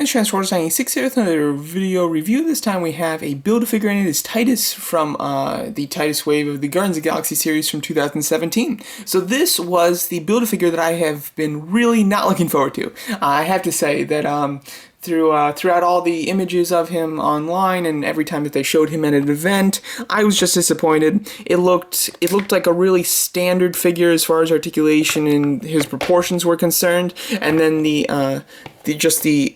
It's Transporter96 here with another video review. This time we have a Build-A-Figure, and it is Titus from the Titus wave of the Guardians of the Galaxy series from 2017. So this was the Build-A-Figure that I have been really not looking forward to. I have to say that throughout all the images of him online and every time that they showed him at an event, I was just disappointed. It looked like a really standard figure as far as articulation and his proportions were concerned, and then the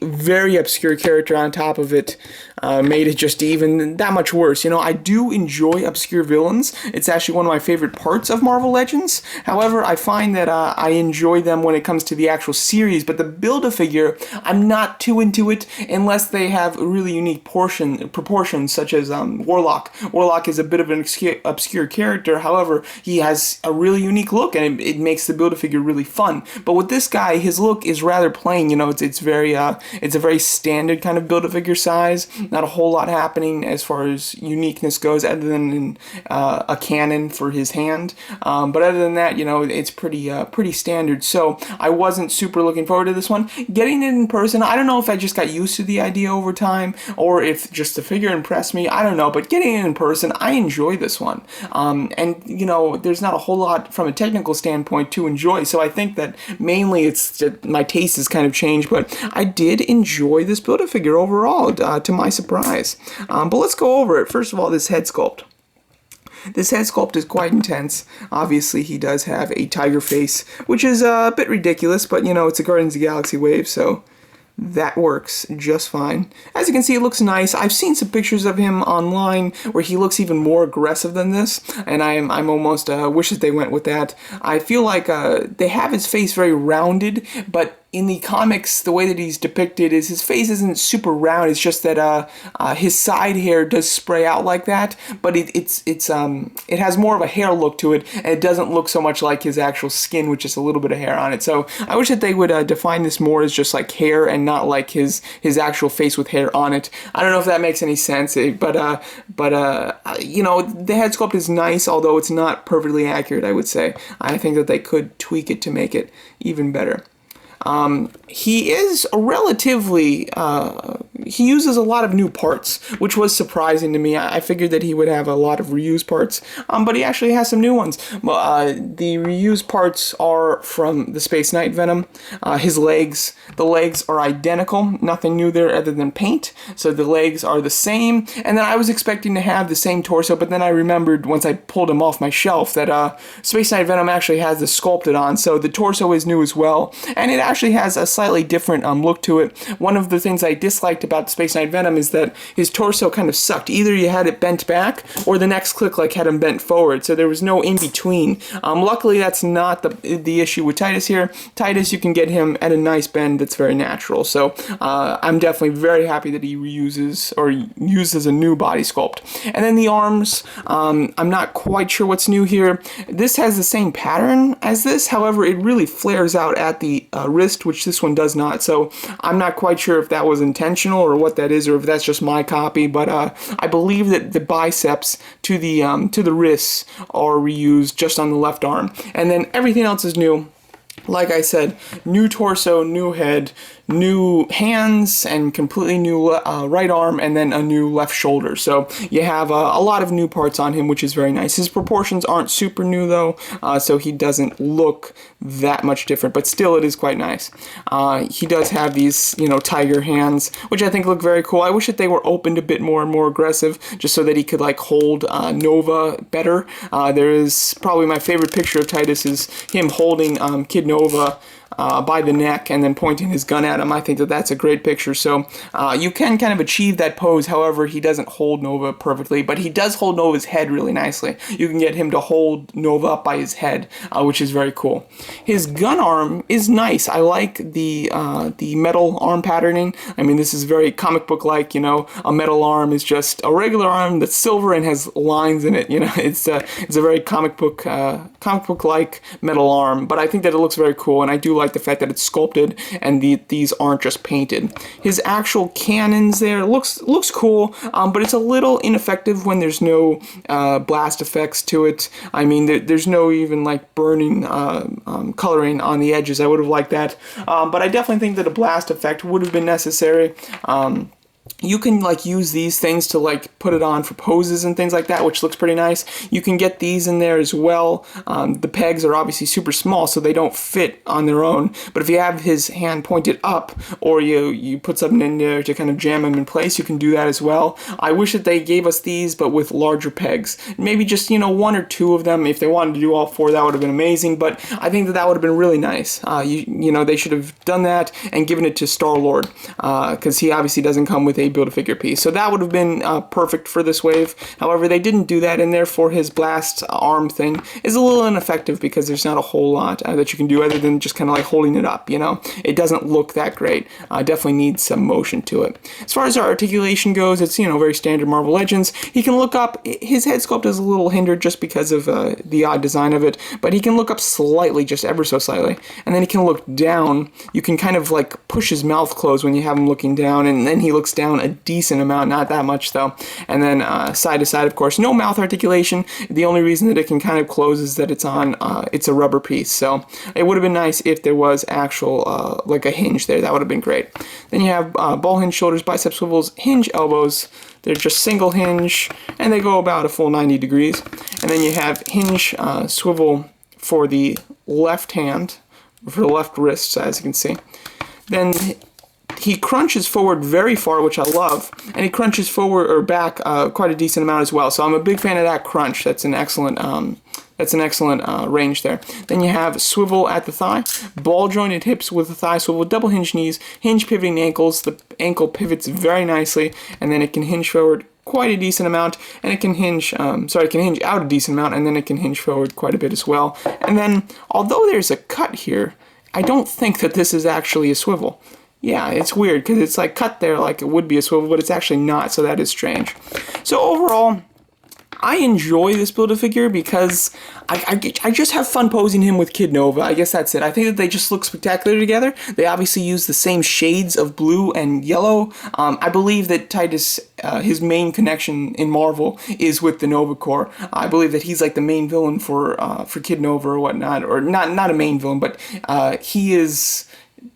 very obscure character on top of it made it just even that much worse. You know, I do enjoy obscure villains. It's actually one of my favorite parts of Marvel Legends. However, I find that I enjoy them when it comes to the actual series, but the Build-A-Figure, I'm not too into it unless they have really unique proportions, such as Warlock. Warlock is a bit of an obscure character, however, he has a really unique look, and it makes the Build-A-Figure really fun. But with this guy, his look is rather plain. You know, it's a very standard kind of Build-A-Figure size. Not a whole lot happening as far as uniqueness goes, other than a cannon for his hand. But other than that, you know, it's pretty standard. So I wasn't super looking forward to this one. Getting it in person, I don't know if I just got used to the idea over time, or if just the figure impressed me. I don't know. But getting it in person, I enjoy this one. And you know, there's not a whole lot from a technical standpoint to enjoy. So I think that mainly it's just my taste has kind of changed. But I did enjoy this Build-A-Figure overall, to my surprise. But let's go over it. First of all, this head sculpt. This head sculpt is quite intense. Obviously, he does have a tiger face, which is a bit ridiculous, but you know, it's a Guardians of the Galaxy wave, so that works just fine. As you can see, it looks nice. I've seen some pictures of him online where he looks even more aggressive than this, and I'm almost wish that they went with that. I feel like they have his face very rounded, but in the comics, the way that he's depicted is his face isn't super round. It's just that his side hair does spray out like that, but it has more of a hair look to it, and it doesn't look so much like his actual skin with just a little bit of hair on it. So I wish that they would define this more as just like hair and not like his actual face with hair on it. I don't know if that makes any sense, but you know, the head sculpt is nice, although it's not perfectly accurate, I would say. I think that they could tweak it to make it even better. He is a relatively, he uses a lot of new parts, which was surprising to me. I figured that he would have a lot of reused parts, but he actually has some new ones. The reused parts are from the Space Knight Venom. His legs, the legs are identical, nothing new there other than paint, so the legs are the same. And then I was expecting to have the same torso, but then I remembered once I pulled him off my shelf that Space Knight Venom actually has the sculpted on, so the torso is new as well, and it actually has a slightly different look to it. One of the things I disliked about Space Knight Venom is that his torso kind of sucked. Either you had it bent back, or the next click like had him bent forward, so there was no in between. Luckily, that's not the issue with Titus here. Titus, you can get him at a nice bend that's very natural. So I'm definitely very happy that he reuses or uses a new body sculpt. And then the arms, I'm not quite sure what's new here. This has the same pattern as this, however, it really flares out at the wrist, which this one does not. So I'm not quite sure if that was intentional or what that is, or if that's just my copy. But I believe that the biceps to the wrists are reused just on the left arm, and then everything else is new. Like I said, new torso, new head, new hands, and completely new right arm, and then a new left shoulder. So you have a lot of new parts on him, which is very nice. His proportions aren't super new though, so he doesn't look that much different, but still it is quite nice. He does have these, you know, tiger hands, which I think look very cool. I wish that they were opened a bit more and more aggressive, just so that he could like hold Nova better. There is probably my favorite picture of Titus is him holding Kid Nova by the neck and then pointing his gun at him. I think that that's a great picture. So you can kind of achieve that pose. However, he doesn't hold Nova perfectly, but he does hold Nova's head really nicely. You can get him to hold Nova up by his head, which is very cool. His gun arm is nice. I like the metal arm patterning. I mean, this is very comic book like. You know, a metal arm is just a regular arm that's silver and has lines in it. You know, it's a very comic book like metal arm. But I think that it looks very cool, and I do like the fact that it's sculpted and these aren't just painted. His actual cannons there looks cool, but it's a little ineffective when there's no blast effects to it. I mean, there's no even like burning coloring on the edges. I would have liked that, but I definitely think that a blast effect would have been necessary. You can like use these things to like put it on for poses and things like that, which looks pretty nice. You can get these in there as well. The pegs are obviously super small, so they don't fit on their own. But if you have his hand pointed up, or you put something in there to kind of jam him in place, you can do that as well. I wish that they gave us these, but with larger pegs. Maybe just, you know, 1 or 2 of them. If they wanted to do all 4, that would have been amazing. But I think that would have been really nice. You know, they should have done that and given it to Star-Lord, because he obviously doesn't come with a Build-A-Figure piece. So that would have been perfect for this wave. However, they didn't do that, and therefore his blast arm thing is a little ineffective because there's not a whole lot that you can do other than just kind of like holding it up, you know? It doesn't look that great. Definitely needs some motion to it. As far as our articulation goes, it's, you know, very standard Marvel Legends. He can look up. His head sculpt is a little hindered just because of the odd design of it, but he can look up slightly, just ever so slightly, and then he can look down. You can kind of like push his mouth closed when you have him looking down, and then he looks down a decent amount, not that much though. And then side to side, of course, no mouth articulation. The only reason that it can kind of close is that it's a rubber piece. So it would have been nice if there was actual like a hinge there. That would have been great. Then you have ball hinge shoulders, bicep swivels, hinge elbows. They're just single hinge, and they go about a full 90 degrees. And then you have hinge swivel for the left hand, for the left wrist, as you can see. Then he crunches forward very far, which I love, and he crunches forward or back quite a decent amount as well. So I'm a big fan of that crunch. That's an excellent range there. Then you have swivel at the thigh, ball jointed hips with the thigh swivel, double hinge knees, hinge pivoting ankles. The ankle pivots very nicely, and then it can hinge forward quite a decent amount, and it can hinge, it can hinge out a decent amount, and then it can hinge forward quite a bit as well. And then, although there's a cut here, I don't think that this is actually a swivel. Yeah, it's weird because it's like cut there like it would be a swivel, but it's actually not, so that is strange. So overall, I enjoy this Build-A-Figure because I just have fun posing him with Kid Nova. I guess that's it. I think that they just look spectacular together. They obviously use the same shades of blue and yellow. I believe that Titus, his main connection in Marvel is with the Nova Corps. I believe that he's like the main villain for Kid Nova or whatnot, or not a main villain, but he is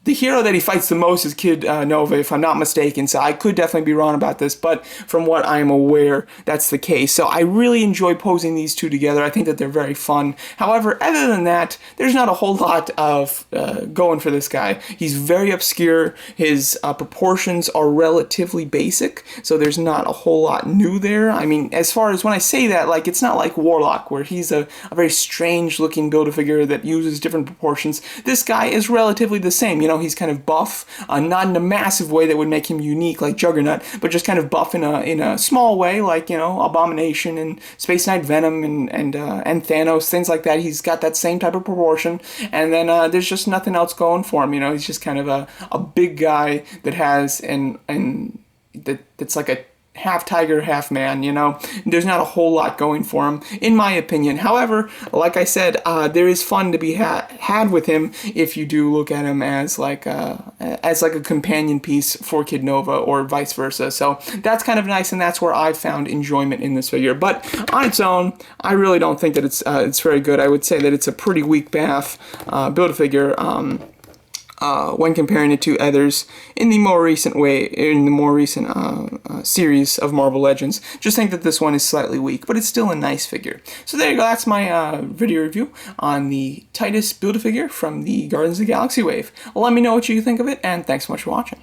the hero that he fights the most is Kid Nova, if I'm not mistaken, so I could definitely be wrong about this, but from what I am aware, that's the case. So I really enjoy posing these two together. I think that they're very fun. However, other than that, there's not a whole lot of going for this guy. He's very obscure. His proportions are relatively basic, so there's not a whole lot new there. I mean, as far as when I say that, like, it's not like Warlock, where he's a very strange-looking Build-A-Figure that uses different proportions. This guy is relatively the same. You know, he's kind of buff, not in a massive way that would make him unique like Juggernaut, but just kind of buff in a small way, like, you know, Abomination and Space Knight Venom and Thanos, things like that. He's got that same type of proportion, and then there's just nothing else going for him. You know, he's just kind of a big guy that has that's like a half tiger, half man, you know. There's not a whole lot going for him, in my opinion. However, like I said, there is fun to be had with him if you do look at him as like a companion piece for Kid Nova or vice versa. So that's kind of nice, and that's where I've found enjoyment in this figure. But on its own, I really don't think that it's very good. I would say that it's a pretty weak BAF Build-A-Figure. When comparing it to others in the more recent series of Marvel Legends. Just think that this one is slightly weak, but it's still a nice figure. So there you go, that's my video review on the Titus Build-A-Figure from the Guardians of the Galaxy wave. Let me know what you think of it, and thanks so much for watching.